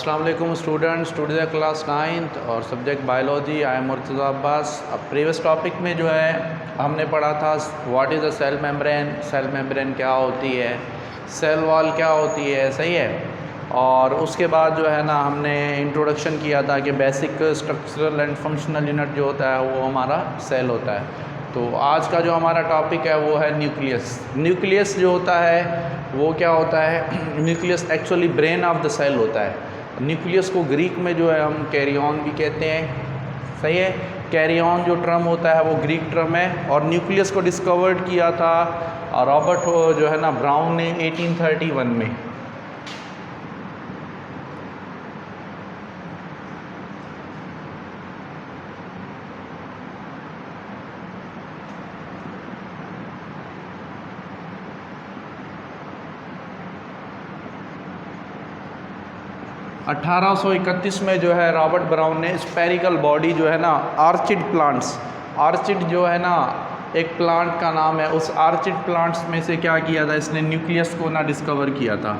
अस्सलाम वालेकुम students class 9th और subject biology. I am Murtaza Abbas. अब प्रीवियस टॉपिक में जो है हमने पढ़ा था what is a cell membrane क्या होती है, सेल वॉल क्या होती है, सही है। और उसके बाद जो है ना हमने इंट्रोडक्शन किया था कि basic structural and functional unit जो होता है वो हमारा सेल होता है। तो आज का जो हमारा टॉपिक है वो है न्यूक्लियस। न्यूक्लियस जो होता है वो क्या होता है, nucleus actually brain of the cell होता है। न्यूक्लियस को ग्रीक में जो है हम कैरियन भी कहते हैं, सही है। कैरियन जो टर्म होता है वो ग्रीक टर्म है और न्यूक्लियस को डिस्कवर्ड किया था रॉबर्ट जो है ना ब्राउन ने 1831 में। अठारह सौ 31 में जो है रॉबर्ट ब्राउन ने स्पेरिकल बॉडी जो है ना आर्चिड जो है ना एक प्लांट का नाम है, उस आर्चिड प्लांट्स में से क्या किया था, इसने न्यूक्लियस को ना डिस्कवर किया था,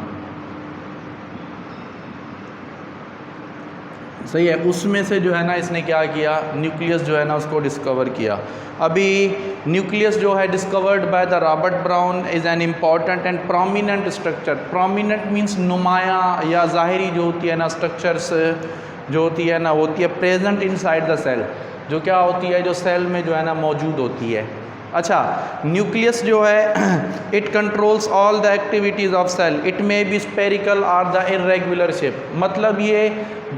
सही है। उसमें से जो है ना इसने क्या किया, न्यूक्लियस जो है ना उसको डिस्कवर किया। अभी न्यूक्लियस जो है discovered by the Robert Brown is an important and prominent structure. Prominent means नुमाया या ज़ाहिरी जो होती है ना स्ट्रक्चर्स जो होती है ना होती है प्रेजेंट इनसाइड द सेल, जो क्या होती है जो सेल में जो है ना मौजूद होती है। अच्छा, न्यूक्लियस जो है it controls all the activities of cell, it may be spherical और द इर्रेगुलर शेप। मतलब ये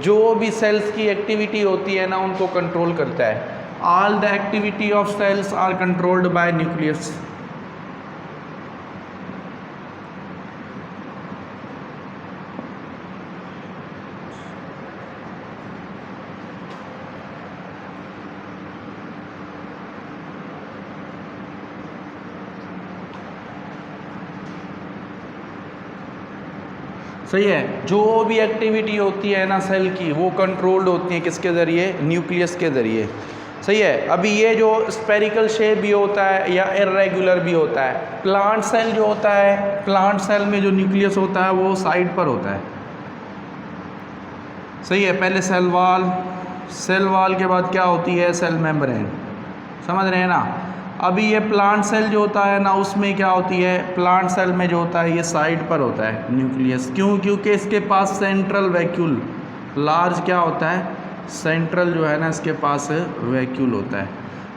जो भी सेल्स की एक्टिविटी होती है ना उनको कंट्रोल करता है। All the activity of cells are controlled by nucleus. सही है, जो भी एक्टिविटी होती है ना सेल की वो कंट्रोल्ड होती है किसके ज़रिए, न्यूक्लियस के ज़रिए, सही है। अभी ये जो स्पेरिकल शेप भी होता है या इर्रेगुलर भी होता है, प्लांट सेल जो होता है, प्लांट सेल में जो न्यूक्लियस होता है वो साइड पर होता है, सही है। पहले सेल वॉल के बाद क्या होती है, सेल मेम्ब्रेन, समझ रहे हैं ना। अभी ये प्लांट सेल जो होता है ना उसमें क्या होती है, प्लांट सेल में जो होता है ये साइड पर होता है न्यूक्लियस। क्यों? क्योंकि इसके पास सेंट्रल वैक्यूल लार्ज क्या होता है, सेंट्रल जो है ना इसके पास वैक्यूल होता है,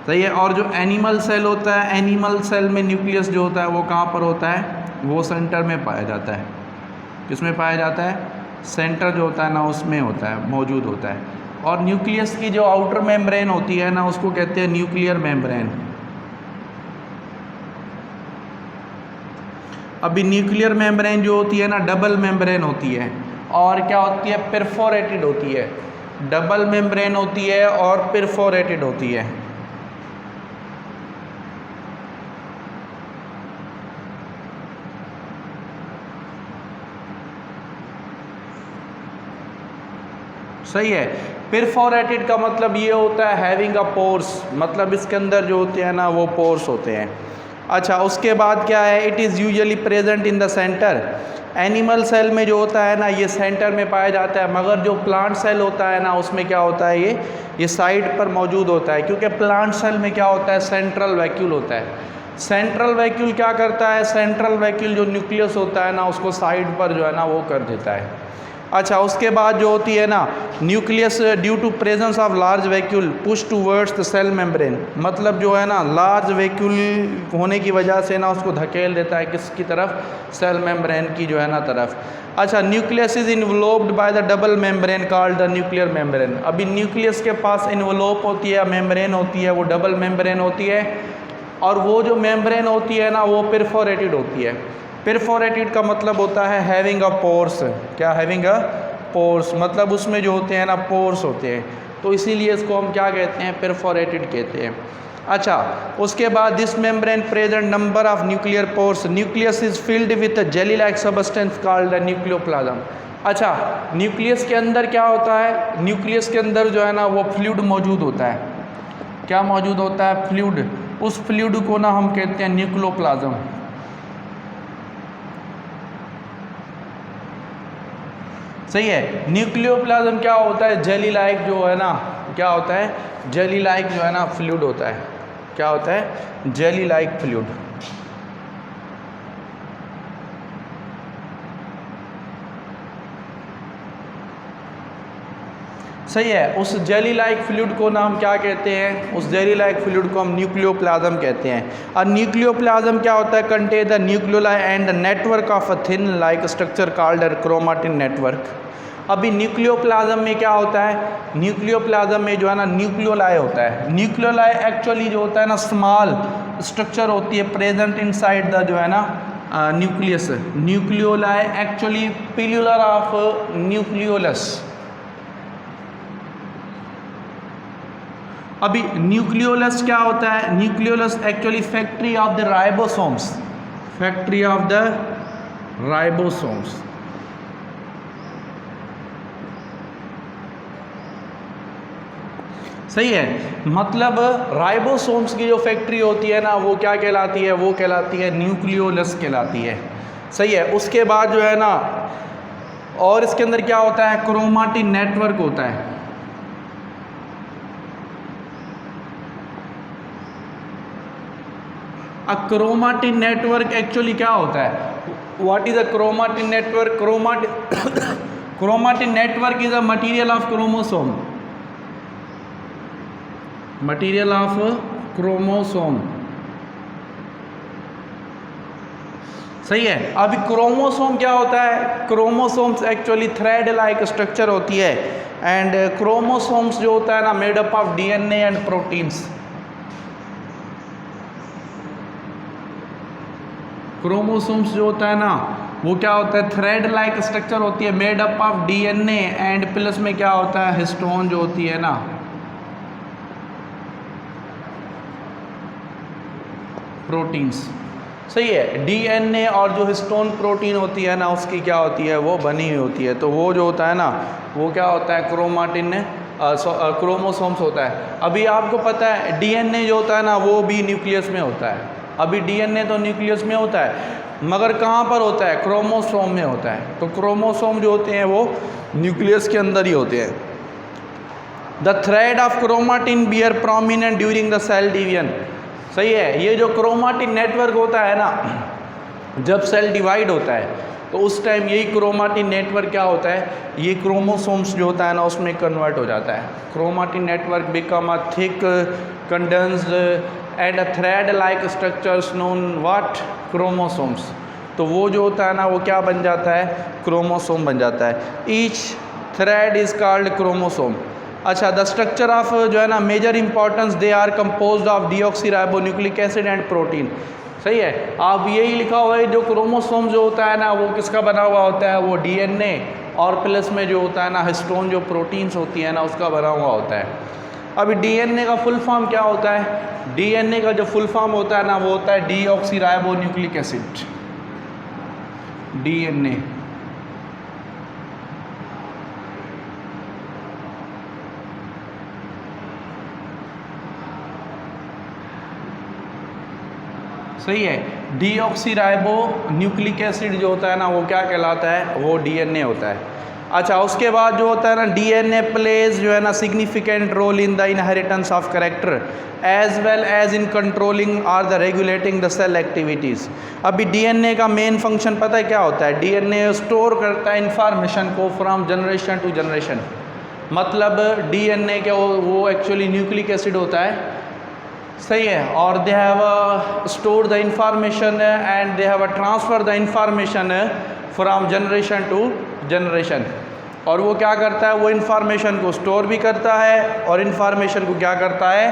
सही है। और जो एनिमल सेल होता है, एनिमल सेल में न्यूक्लियस जो होता है वो कहाँ पर होता है, वो सेंटर में पाया जाता है। किसमें पाया जाता है, सेंटर जो होता है ना उसमें होता है, मौजूद होता है। और न्यूक्लियस की जो आउटर मेम्ब्रेन होती है ना उसको कहते हैं न्यूक्लियर मेम्ब्रेन। अभी न्यूक्लियर मेम्ब्रेन जो होती है ना डबल मेम्ब्रेन होती है और क्या होती है, परफोरेटेड होती है। डबल मेम्ब्रेन होती है और परफोरेटेड होती है। सही है। परफोरेटेड का मतलब ये होता है हैविंग अ पोर्स, मतलब इसके अंदर जो होते हैं ना वो पोर्स होते हैं। अच्छा, उसके बाद क्या है, it is usually present in the centre. Animal cell में जो होता है ना ये सेंटर में पाया जाता है, मगर जो प्लांट सेल होता है ना उसमें क्या होता है, ये साइड पर मौजूद होता है। क्योंकि प्लांट सेल में क्या होता है, सेंट्रल वैक्यूल होता है। सेंट्रल वैक्यूल क्या करता है, सेंट्रल वैक्यूल जो न्यूक्लियस होता है ना उसको साइड पर जो है ना वो कर देता है। अच्छा, उसके बाद जो होती है ना nucleus due to presence of large vacuole push towards the cell membrane, मतलब जो है ना लार्ज वैक्यूल होने की वजह से ना उसको धकेल देता है किसकी तरफ, सेल मेम्ब्रेन की जो है ना तरफ। अच्छा, nucleus is enveloped by the double membrane called the nuclear membrane. अभी न्यूक्लियस के पास इन्वलोप होती है, मेम्ब्रेन होती है, वो डबल मेम्ब्रेन होती है और वो जो मेम्ब्रेन होती है ना वो परफोरेटेड होती है। परफोरेटेड का मतलब होता है हैविंग अ पोर्स। क्या हैविंग अ पोर्स, मतलब उसमें जो होते हैं ना पोर्स होते हैं, तो इसीलिए इसको हम क्या कहते हैं, परफोरेटेड कहते हैं। अच्छा, उसके बाद this membrane present number of nuclear pores, nucleus is filled with jelly like substance called the nucleoplasm. अच्छा, न्यूक्लियस के अंदर क्या होता है, न्यूक्लियस के अंदर जो है ना वो फ्लूइड मौजूद होता है। क्या मौजूद होता है, फ्लूइड। उस फ्लूइड को ना हम कहते हैं न्यूक्लियोप्लाज्म। सही है। न्यूक्लियोप्लाज्म क्या होता है, जेली लाइक जो है ना, क्या होता है, जेली लाइक जो है ना फ्लूइड होता है। क्या होता है, जेली लाइक फ्लूइड। सही है। उस जेली लाइक फ्लूइड को नाम क्या कहते हैं, उस जेली लाइक फ्लूइड को हम न्यूक्लियोप्लाज्म कहते हैं। और न्यूक्लियोप्लाज्म क्या होता है, contain the nucleoli and the network of a thin like structure called chromatin network. अभी न्यूक्लियोप्लाज्म में क्या होता है, न्यूक्लियोप्लाज्म में जो है ना न्यूक्लियोलाई होता है। न्यूक्लियोलाई एक्चुअली जो होता है ना स्मॉल स्ट्रक्चर होती है प्रेजेंट इनसाइड द जो है ना nucleus. Nucleoli actually plural of nucleolus. अभी न्यूक्लियोलस क्या होता है, nucleolus actually factory of the ribosomes, factory of the ribosomes. सही है। मतलब राइबोसोम्स की जो फैक्ट्री होती है ना वो क्या कहलाती है, वो कहलाती है न्यूक्लियोलस कहलाती है। सही है। उसके बाद जो है ना, और इसके अंदर क्या होता है, क्रोमाटिन नेटवर्क होता है। अ क्रोमाटिन नेटवर्क एक्चुअली क्या होता है, what is a chromatin network? Chromatin network is a material of chromosome, material of chromosome. सही है। अभी क्रोमोसोम क्या होता है, chromosomes actually thread like structure होती है एंड क्रोमोसोम्स जो होता है ना made up of DNA and proteins. Chromosomes जो होता है ना वो क्या होता है, थ्रेड लाइक स्ट्रक्चर होती है made up of DNA and plus में क्या होता है, हिस्टोन जो होती है ना, प्रोटीन्स। सही है। डीएनए और जो हिस्टोन प्रोटीन होती है ना उसकी क्या होती है, वो बनी हुई होती है। तो वो जो होता है ना वो क्या होता है, क्रोमाटिन क्रोमोसोम्स होता है। अभी आपको पता है डीएनए जो होता है ना वो भी न्यूक्लियस में होता है। अभी डीएनए तो न्यूक्लियस में होता है मगर कहाँ पर होता है, क्रोमोसोम में होता है। तो क्रोमोसोम जो होते हैं वो न्यूक्लियस के अंदर ही होते हैं। The thread of chromatin bear prominent during the cell division. सही है। ये जो क्रोमाटिन नेटवर्क होता है ना, जब सेल डिवाइड होता है तो उस टाइम यही क्रोमाटिन नेटवर्क क्या होता है, ये क्रोमोसोम्स जो होता है ना उसमें कन्वर्ट हो जाता है। Chromatin network become a thick condensed and a thread like structures known what, chromosomes. तो वो जो होता है ना वो क्या बन जाता है, क्रोमोसोम बन जाता है। Each thread is called chromosome. अच्छा, द स्ट्रक्चर ऑफ जो है ना major importance, they are composed of deoxyribonucleic acid and protein. सही है। आप यही लिखा हुआ है जो क्रोमोसोम जो होता है ना वो किसका बना हुआ होता है, वो डीएनए और प्लस में जो होता है ना हिस्टोन जो प्रोटीन्स होती है ना उसका बना हुआ होता है। अभी डीएनए का फुल फॉर्म क्या होता है, डीएनए का जो फुल फॉर्म होता है ना वो होता है डीऑक्सीराइबोन्यूक्लिक एसिड, डीएनए। सही है। डीऑक्सीराइबो न्यूक्लिक एसिड जो होता है ना वो क्या कहलाता है, वो डीएनए होता है। अच्छा, उसके बाद जो होता है ना डीएनए प्लेज जो है ना significant role in the inheritance of character as well as in controlling और the regulating the cell activities. अभी डीएनए का मेन फंक्शन पता है क्या होता है, डीएनए स्टोर करता है इंफॉर्मेशन को फ्रॉम जनरेशन टू जनरेशन। मतलब डीएनए के वो एक्चुअली न्यूक्लिक एसिड होता है। सही है। और they have store the information and they have transfer the information from generation to generation. और वो क्या करता है, वो इंफॉर्मेशन को स्टोर भी करता है और इंफॉर्मेशन को क्या करता है,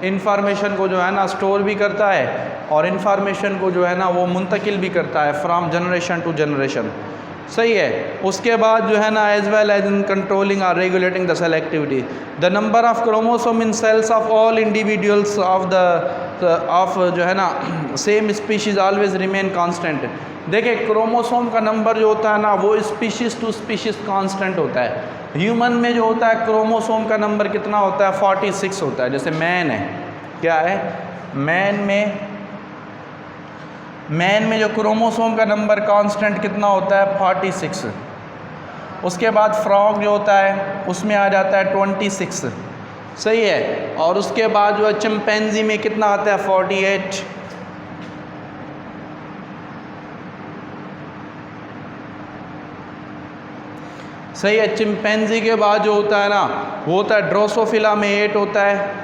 इंफॉर्मेशन को जो है ना स्टोर भी करता है और इंफॉर्मेशन को जो है ना वो मुंतकिल भी करता है फ्रॉम जनरेशन टू जनरेशन। सही है। उसके बाद जो है ना as well as in controlling और regulating the cell activity. The number of chromosome in cells of all individuals of जो है ना same species always remain constant. देखिए क्रोमोसोम का नंबर जो होता है ना वो स्पीशीज़ टू स्पीशीज़ कांस्टेंट होता है। ह्यूमन में जो होता है क्रोमोसोम का नंबर कितना होता है, 46 होता है। जैसे मैन है, क्या है, मैन में जो क्रोमोसोम का नंबर कांस्टेंट कितना होता है, 46। उसके बाद फ्रॉग जो होता है उसमें आ जाता है 26, सही है। और उसके बाद जो है चिंपैंजी में कितना आता है 48, सही है। चिंपैंजी के बाद जो होता है ना वो होता है ड्रोसोफिला में 8 होता है।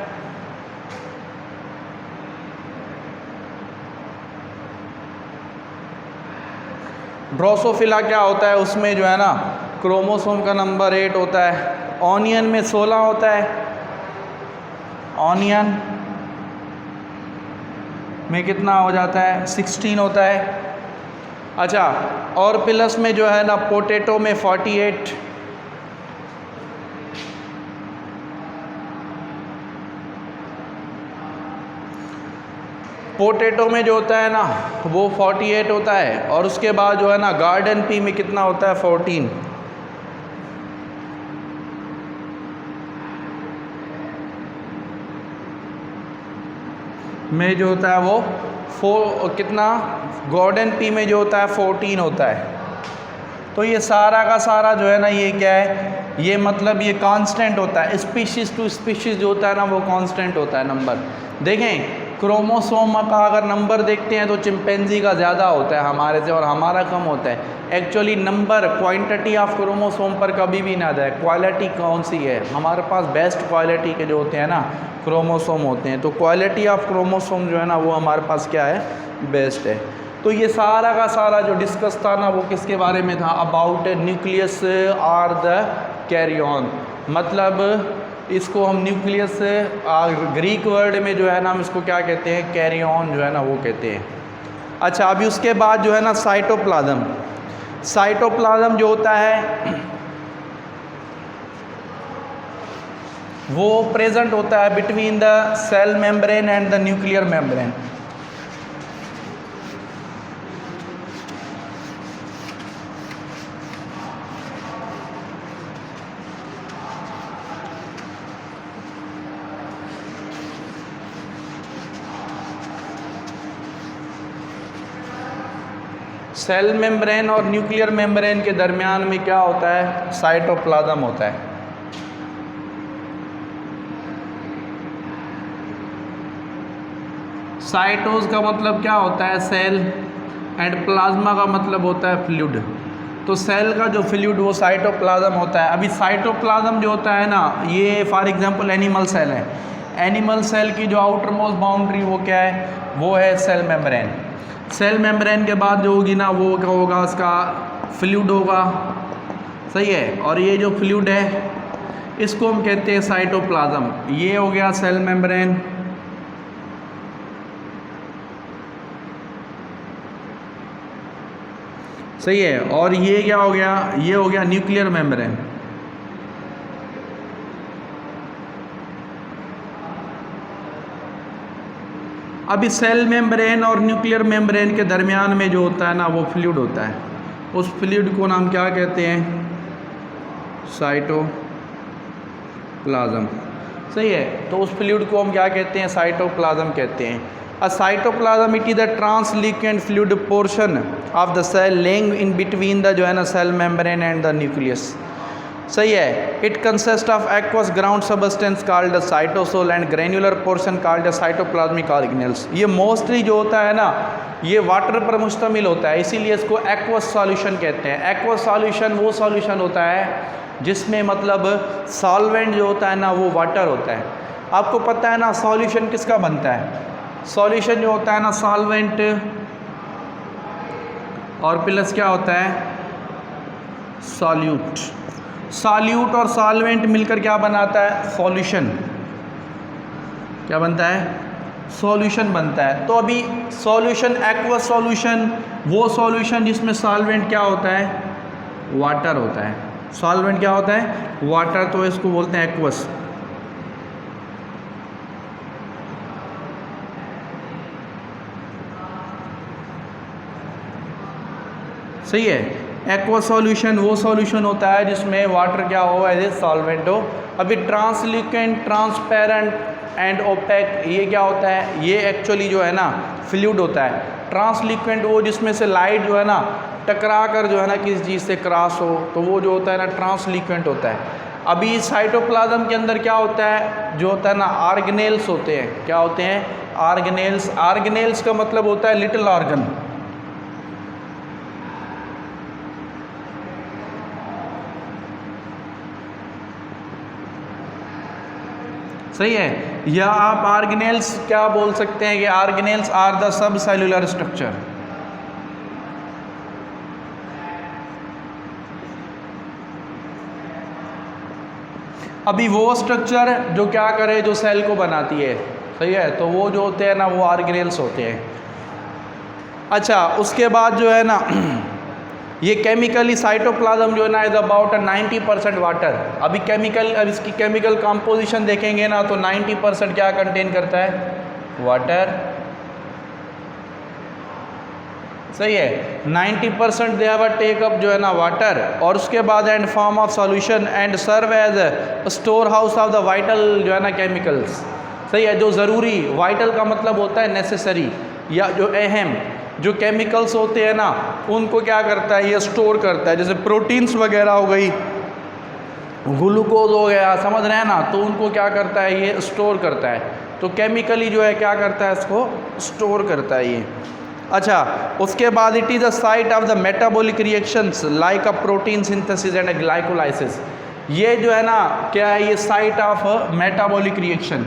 ड्रोसोफिला क्या होता है, उसमें जो है ना क्रोमोसोम का नंबर 8 होता है। ऑनियन में 16 होता है, ऑनियन में कितना हो जाता है 16 होता है। अच्छा, और प्लस में जो है ना पोटैटो में 48, पोटैटो में जो होता है ना वो 48 होता है। और उसके बाद जो है ना गार्डन पी में कितना होता है 14, में जो होता है वो कितना गार्डन पी में जो होता है 14 होता है। तो ये सारा का सारा जो है ना ये क्या है, ये मतलब ये कांस्टेंट होता है। स्पीशीज़ टू स्पीशीज़ जो होता है ना वो कांस्टेंट होता है नंबर। देखें क्रोमोसोम का अगर नंबर देखते हैं तो चिंपैंजी का ज़्यादा होता है हमारे से और हमारा कम होता है। Actually number quantity of chromosome पर कभी भी ना जाए, क्वालिटी कौन सी है, हमारे पास बेस्ट क्वालिटी के जो होते हैं ना क्रोमोसोम होते हैं। तो क्वालिटी ऑफ क्रोमोसोम जो है ना वो हमारे पास क्या है, बेस्ट है। तो ये सारा का सारा जो डिस्कस था ना वो किसके बारे में था, about nucleus or the karyon. मतलब इसको हम न्यूक्लियस ग्रीक वर्ड में जो है ना हम इसको क्या कहते हैं, कैरियन जो है ना वो कहते हैं। अच्छा, अभी उसके बाद जो है ना साइटोप्लाज्म, साइटोप्लाज्म जो होता है वो प्रेजेंट होता है between the cell membrane and the nuclear membrane. Cell membrane और न्यूक्लियर मेम्ब्रेन के दरमियान में क्या होता है, साइटोप्लाज्म होता है। साइटोज का मतलब क्या होता है, सेल, एंड प्लाज्मा का मतलब होता है फ्लूइड। तो सेल का जो फ्लूइड वो साइटोप्लाज्म होता है। अभी साइटोप्लाज्म जो होता है ना ये फॉर एग्जांपल एनिमल सेल है, एनिमल सेल की जो आउटर मोस्ट बाउंड्री वो क्या है, वो है सेल मेम्ब्रेन। सेल मेम्ब्रेन के बाद जो होगी ना वो क्या होगा, उसका फ्लूइड होगा, सही है। और ये जो फ्लूइड है इसको हम कहते हैं साइटोप्लाज्म। ये हो गया सेल मेम्ब्रेन, सही है। और ये क्या हो गया, ये हो गया न्यूक्लियर मेम्ब्रेन। अभी सेल मेम्ब्रेन और न्यूक्लियर मेम्ब्रेन के दरमियान में जो होता है ना वो फ्लूइड होता है, उस फ्लूइड को नाम क्या कहते हैं, साइटोप्लाज्म, सही है। तो उस फ्लूइड को हम क्या कहते हैं, साइटोप्लाज्म कहते हैं। Uh cytoplasm it is the translucent fluid portion of the cell lying in between the जो है ना cell membrane and the nucleus, सही है। It consist of aqueous ground substance called the cytosol and granular portion called the cytoplasmic organelles. ये mostly जो होता है ना ये वाटर पर मुश्तमिल होता है, इसीलिए इसको एक्वस सॉल्यूशन कहते हैं। एक्वस सॉल्यूशन वो सॉल्यूशन होता है जिसमें मतलब सॉल्वेंट जो होता है ना वो वाटर होता है। आपको पता है ना सॉल्यूशन किसका बनता है, सॉल्यूशन जो होता है ना सॉल्वेंट और प्लस क्या होता है, सॉल्यूट। सॉल्यूट और सॉल्वेंट मिलकर क्या बनाता है, सॉल्यूशन। क्या बनता है, सॉल्यूशन बनता है। तो अभी सॉल्यूशन एक्वस सॉल्यूशन वो सॉल्यूशन जिसमें सॉल्वेंट क्या होता है, वाटर होता है। सॉल्वेंट क्या होता है, वाटर, तो इसको बोलते हैं एक्वस। सही है। एक्वा सॉल्यूशन वो सॉल्यूशन होता है जिसमें वाटर क्या हो, एज ए सॉल्वेंट हो। अभी ट्रांसल्यूकेंट, ट्रांसपेरेंट एंड ओपेक ये क्या होता है, ये एक्चुअली जो है ना फ्लूइड होता है। ट्रांसल्यूकेंट वो जिसमें से लाइट जो है ना टकरा कर जो है ना किसी चीज़ से क्रॉस हो तो वो जो होता है ना ट्रांसलिक्वेंट होता है। अभी साइटोप्लाज्म के अंदर क्या होता है, जो होता है ना ऑर्गेनेल्स होते हैं। क्या होते हैं? ऑर्गेनेल्स। ऑर्गेनेल्स का मतलब होता है लिटिल ऑर्गन। सही है। या आप ऑर्गेनेल्स क्या बोल सकते हैं कि organelles are the sub cellular structure. अभी वो स्ट्रक्चर जो क्या करे, जो सेल को बनाती है। सही है, तो वो जो होते हैं ना वो ऑर्गेनेल्स होते हैं। अच्छा, उसके बाद जो है ना ये केमिकली साइटोप्लाज्म जो है ना इज अबाउट 90% वाटर। अभी अब इसकी केमिकल कंपोजिशन देखेंगे ना तो 90% क्या कंटेन करता है? वाटर। सही है, 90% दे हैव टेक अप जो है ना वाटर, और उसके बाद and form of solution and serve as store house of the vital जो है ना केमिकल्स। सही है, जो ज़रूरी, वाइटल का मतलब होता है नेसेसरी या जो अहम जो केमिकल्स होते हैं ना उनको क्या करता है, ये स्टोर करता है। जैसे प्रोटीन्स वगैरह हो गई, ग्लूकोज हो गया, समझ रहे हैं ना, तो उनको क्या करता है, ये स्टोर करता है। तो केमिकली जो है क्या करता है, इसको स्टोर करता है ये। अच्छा, उसके बाद it is the site of the metabolic reactions like a protein synthesis and glycolysis. ये जो है ना क्या है, ये site of metabolic reaction.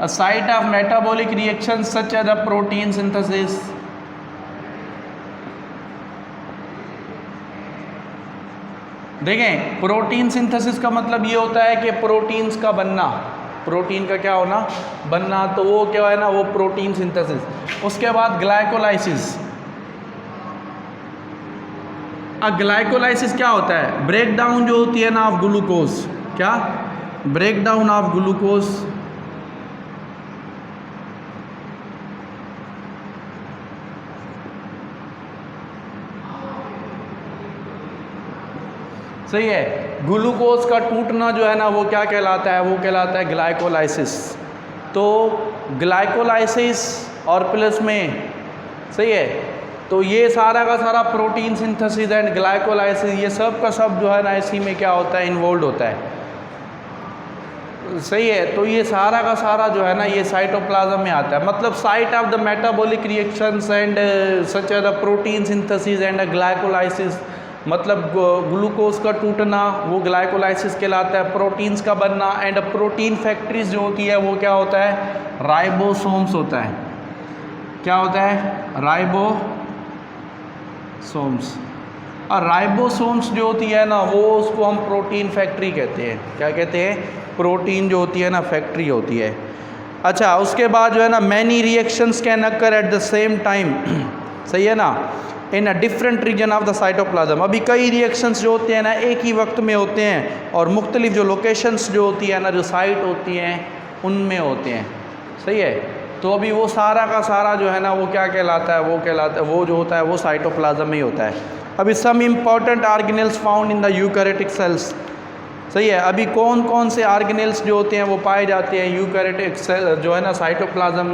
A site of metabolic reactions such as a protein synthesis, देखें प्रोटीन सिंथेसिस का मतलब ये होता है कि प्रोटीन्स का बनना, प्रोटीन का क्या होना, बनना, तो वो क्या है ना वो प्रोटीन सिंथेसिस। उसके बाद ग्लाइकोलाइसिस। अब ग्लाइकोलाइसिस क्या होता है? ब्रेक डाउन जो होती है ना ऑफ ग्लूकोज। क्या? Break down of glucose. सही है, ग्लूकोज का टूटना जो है ना वो क्या कहलाता है, वो कहलाता है ग्लाइकोलाइसिस। तो ग्लाइकोलाइसिस और प्लस में, सही है, तो ये सारा का सारा प्रोटीन सिंथेसिस एंड ग्लाइकोलाइसिस ये सब का सब जो है ना इसी में क्या होता है, इन्वॉल्व होता है। सही है, तो ये सारा का सारा जो है ना ये साइटोप्लाज्म में आता है। मतलब site of the metabolic reactions and such as the protein synthesis and glycolysis, मतलब ग्लूकोज का टूटना वो ग्लाइकोलाइसिस कहलाता है। प्रोटीन्स का बनना एंड प्रोटीन फैक्ट्रीज जो होती है वो क्या होता है, राइबोसोम्स होता है। क्या होता है? राइबोसोम्स। और राइबोसोम्स जो होती है ना वो उसको हम प्रोटीन फैक्ट्री कहते हैं। क्या कहते हैं? प्रोटीन जो होती है ना फैक्ट्री होती है। अच्छा, उसके बाद जो है ना many reactions can occur at the same time. सही है ना, in a different region of the cytoplasm. अभी कई रिएक्शंस जो होते हैं ना एक ही वक्त में होते हैं और मुख्तलिफ जो लोकेशंस जो होती है ना, जो साइट होती हैं उनमें होते हैं। सही है, तो अभी वो सारा का सारा जो है ना वो क्या कहलाता है, वो कहलाता है, वो जो होता है वो साइटोप्लाज्म में ही होता है। अभी some important organelles found in the eukaryotic cells. सही है, अभी कौन कौन से ऑर्गेनेल्स जो होते हैं वो पाए जाते हैं यूकैरियोटिक सेल जो है ना साइटोप्लाज्म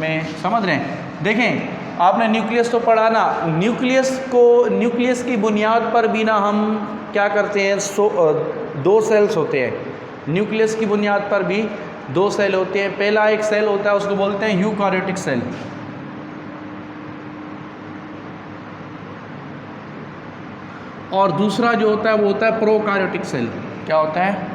में, समझ रहे हैं? देखें, आपने न्यूक्लियस तो पढ़ा ना, न्यूक्लियस की बुनियाद पर भी ना हम क्या करते हैं, दो सेल्स होते हैं। न्यूक्लियस की बुनियाद पर भी दो सेल होते हैं। पहला एक सेल होता है उसको बोलते हैं यूकैरियोटिक सेल, और दूसरा जो होता है वो होता है प्रोकैरियोटिक सेल। क्या होता है?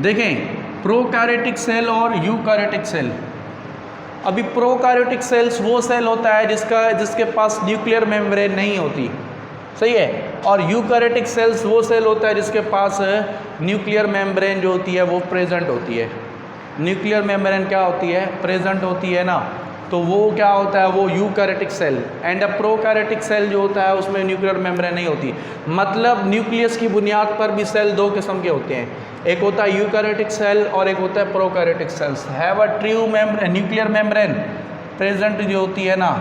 देखें, प्रोकैरियोटिक सेल और यूकैरियोटिक सेल। अभी प्रोकैरियोटिक सेल्स वो सेल होता है जिसके पास न्यूक्लियर मेम्ब्रेन नहीं होती। सही है, और यूकैरियोटिक सेल्स वो सेल होता है जिसके पास न्यूक्लियर मेम्ब्रेन जो होती है वो प्रेजेंट होती है। न्यूक्लियर मेम्ब्रेन क्या होती है? प्रेजेंट होती है ना, तो वो क्या होता है, वो eukaryotic cell. And a prokaryotic cell जो होता है उसमें न्यूक्लियर मेम्ब्रेन नहीं होती। मतलब न्यूक्लियस की बुनियाद पर भी सेल दो किस्म के होते हैं, एक होता है यूकैरियोटिक सेल और एक होता है prokaryotic cells. Have a true nuclear membrane present जो होती है ना,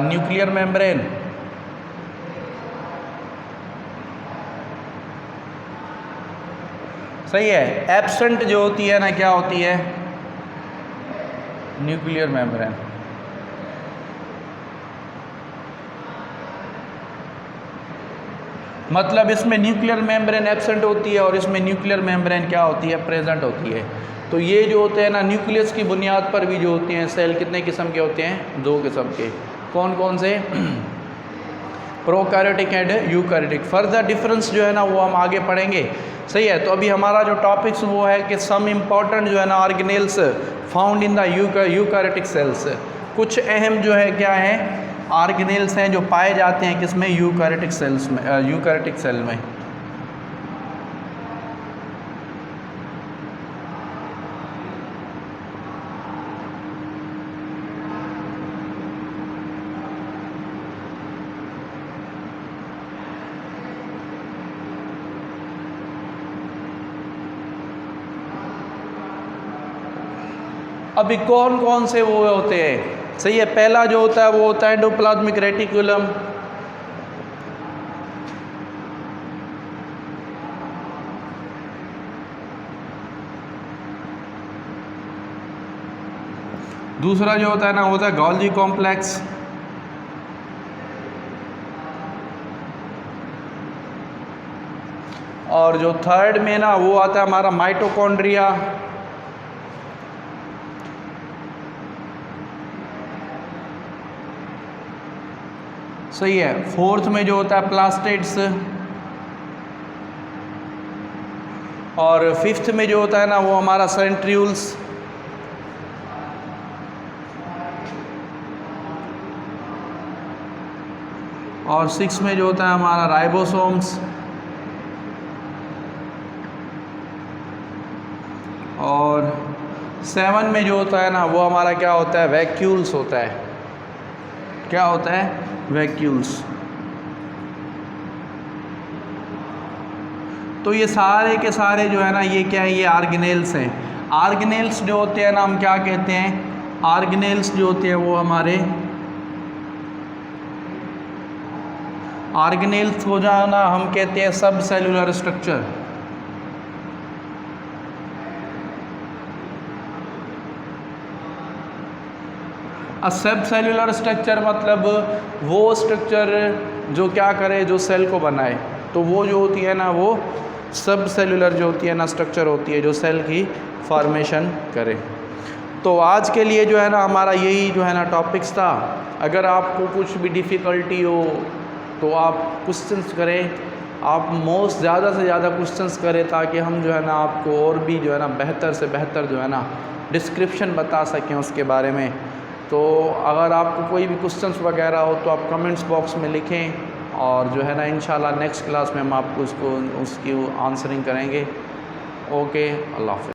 न्यूक्लियर मेम्ब्रेन, सही है। एब्सेंट जो होती है ना क्या होती है, न्यूक्लियर मेम्ब्रेन। मतलब इसमें न्यूक्लियर मेम्ब्रेन एब्सेंट होती है और इसमें न्यूक्लियर मेम्ब्रेन क्या होती है, प्रेजेंट होती है। तो ये जो होते हैं ना न्यूक्लियस की बुनियाद पर भी जो होते हैं सेल कितने किस्म के होते हैं, 2 किस्म के। कौन कौन से, prokaryotic and eukaryotic. Further difference जो है ना वो हम आगे पढ़ेंगे, सही है। तो अभी हमारा जो टॉपिक्स वो है कि सम इम्पॉर्टेंट जो है ना organelles found in the eukaryotic sales. कुछ अहम जो है क्या है ऑर्गेनेल्स हैं जो पाए जाते हैं किसमें, यूकैरियोटिक सेल्स में, यूकैरियोटिक सेल में। अभी कौन कौन से वो होते हैं, सही है। पहला जो होता है वो होता है एंडोप्लाज्मिक रेटिकुलम, दूसरा जो होता है ना होता है गोल्गी कॉम्प्लेक्स, और जो थर्ड में ना वो आता है हमारा माइटोकॉन्ड्रिया, सही है। फोर्थ में जो होता है प्लास्टिड्स, और फिफ्थ में जो होता है ना वो हमारा सेंट्रियूल्स, और सिक्स में जो होता है हमारा राइबोसोम्स, और 7 में जो होता है ना वो हमारा क्या होता है, वैक्यूल्स होता है। क्या होता है, वैक्यूल्स। तो ये सारे के सारे जो है ना ये क्या है, ये ऑर्गेनेल्स हैं। ऑर्गेनेल्स जो होते हैं ना हम क्या कहते हैं, ऑर्गेनेल्स जो होते हैं वो हमारे ऑर्गेनेल्स हो जाना हम कहते हैं सब सेलुलर स्ट्रक्चर। सब सेलुलर स्ट्रक्चर मतलब वो स्ट्रक्चर जो क्या करे, जो सेल को बनाए। तो वो जो होती है ना वो सब सेलुलर जो होती है ना स्ट्रक्चर होती है जो सेल की फॉर्मेशन करे। तो आज के लिए जो है ना हमारा यही जो है ना टॉपिक्स था। अगर आपको कुछ भी डिफ़िकल्टी हो तो आप क्वेश्चंस करें, आप मोस्ट ज़्यादा से ज़्यादा क्वेश्चंस करें ताकि हम जो है ना आपको और भी जो है ना बेहतर से बेहतर जो है ना डिस्क्रिप्शन बता सकें उसके बारे में। तो अगर आपको कोई भी क्वेश्चंस वगैरह हो तो आप कमेंट्स बॉक्स में लिखें और जो है ना इंशाल्लाह नेक्स्ट क्लास में हम आपको उसकी आंसरिंग करेंगे। ओके, अल्लाह हाफ़िज़।